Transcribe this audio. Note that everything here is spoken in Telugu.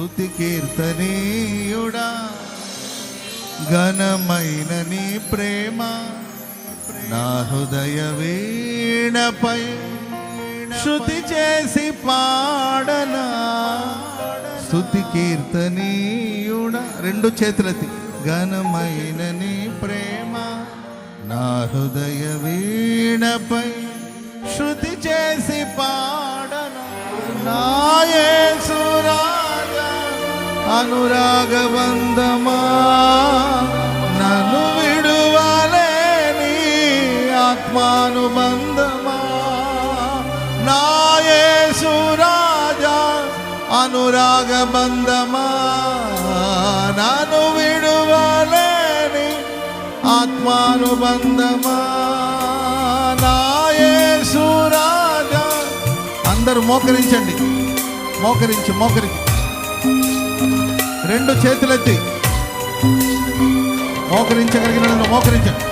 స్తుతి కీర్తనీయుడా, ఘనమైన నీ ప్రేమ నా హృదయ వీణపై శృతి చేసి పాడనా. స్తుతి కీర్తనీయుడా, రెండు చేతులెత్తి, ఘనమైన నీ ప్రేమ నా హృదయ వీణపై శృతి చేసి పాడనా. నా యేసు రాజా అనురాగబంధమా, నన్ను విడువలేని ఆత్మానుబంధమా. నా యేసు రాజా అనురాగబంధమా, నన్ను విడువలేని ఆత్మానుబంధమా. నా యేసు రాజా. అందరూ మోకరించండి, మోకరించి రెండు చేతులెత్తి మోకరించగలిగిన మోకరించండి.